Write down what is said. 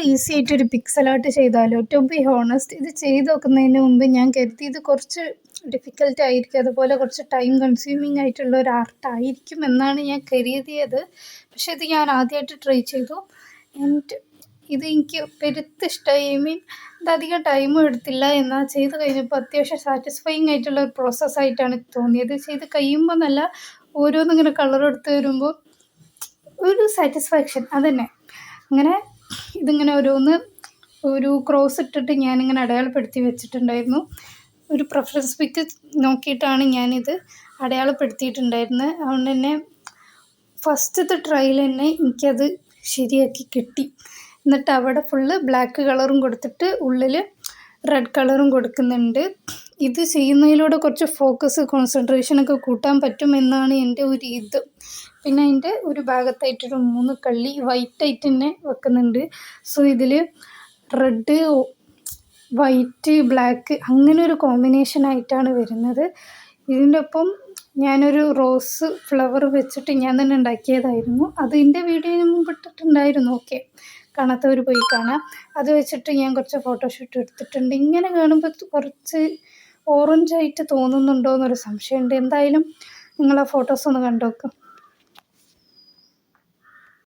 Easy ആയിട്ടൊരു pixel art ചെയ്താലോ? To be honest ഇത് ചെയ്ത് നോക്കുന്നതിന് മുമ്പ് ഞാൻ കരുതി ഇത് കുറച്ച് ഡിഫിക്കൽട്ട് ആയിരിക്കും, അതുപോലെ കുറച്ച് ടൈം കൺസ്യൂമിങ് ആയിട്ടുള്ള ഒരു ആർട്ടായിരിക്കും എന്നാണ് ഞാൻ കരുതിയത്. പക്ഷെ ഇത് ഞാൻ ആദ്യമായിട്ട് ട്രൈ ചെയ്തു. ആൻഡ് ഇത് എനിക്ക് പെരുത്ത് ഇഷ്ടമായി. ഇതധികം ടൈമും എടുത്തില്ല, എന്നാൽ ചെയ്ത് കഴിഞ്ഞപ്പോൾ അത്യാവശ്യം സാറ്റിസ്ഫൈങ് ആയിട്ടുള്ള ഒരു പ്രോസസ്സായിട്ടാണ് തോന്നിയത്. ചെയ്ത് കഴിയുമ്പോൾ നല്ല ഓരോന്നിങ്ങനെ കളർ എടുത്ത് വരുമ്പോൾ ഒരു സാറ്റിസ്ഫാക്ഷൻ അതന്നെ. അങ്ങനെ ഇതിങ്ങനെ ഓരോന്ന് ഒരു ക്രോസ് ഇട്ടിട്ട് ഞാനിങ്ങനെ അടയാളപ്പെടുത്തി വെച്ചിട്ടുണ്ടായിരുന്നു. ഒരു പ്രിഫറൻസ് പിക്ക് നോക്കിയിട്ടാണ് ഞാനിത് അടയാളപ്പെടുത്തിയിട്ടുണ്ടായിരുന്നത്. അതുകൊണ്ട് തന്നെ ഫസ്റ്റത്തെ ട്രയൽ തന്നെ എനിക്കത് ശരിയാക്കി കിട്ടി. എന്നിട്ട് അവിടെ ഫുള്ള് ബ്ലാക്ക് കളറും കൊടുത്തിട്ട് ഉള്ളിൽ റെഡ് കളറും കൊടുക്കുന്നുണ്ട്. ഇത് ചെയ്യുന്നതിലൂടെ കുറച്ച് ഫോക്കസ് കോൺസെൻട്രേഷനൊക്കെ കൂട്ടാൻ പറ്റുമെന്നാണ് എൻ്റെ ഒരു ഇത്. പിന്നെ അതിൻ്റെ ഒരു ഭാഗത്തായിട്ടൊരു 3 കള്ളി വൈറ്റായിട്ട് തന്നെ വെക്കുന്നുണ്ട്. സോ ഇതിൽ റെഡ്, വൈറ്റ്, ബ്ലാക്ക് അങ്ങനെ ഒരു കോമ്പിനേഷനായിട്ടാണ് വരുന്നത്. ഇതിൻ്റെ ഒപ്പം ഞാനൊരു റോസ് ഫ്ലവർ വെച്ചിട്ട് ഞാൻ തന്നെ ഉണ്ടാക്കിയതായിരുന്നു. അതിൻ്റെ വീഡിയോ ഞാൻ മുമ്പ് ഇട്ടിട്ടുണ്ടായിരുന്നു. ഓക്കെ, കാണാത്തവർ പോയി കാണാം. അത് വെച്ചിട്ട് ഞാൻ കുറച്ച് ഫോട്ടോഷൂട്ട് എടുത്തിട്ടുണ്ട്. ഇങ്ങനെ കാണുമ്പോൾ കുറച്ച് ഓറഞ്ചായിട്ട് തോന്നുന്നുണ്ടോ എന്നൊരു സംശയമുണ്ട്. എന്തായാലും നിങ്ങൾ ആ ഫോട്ടോസ് ഒന്ന് കണ്ടു നോക്കും.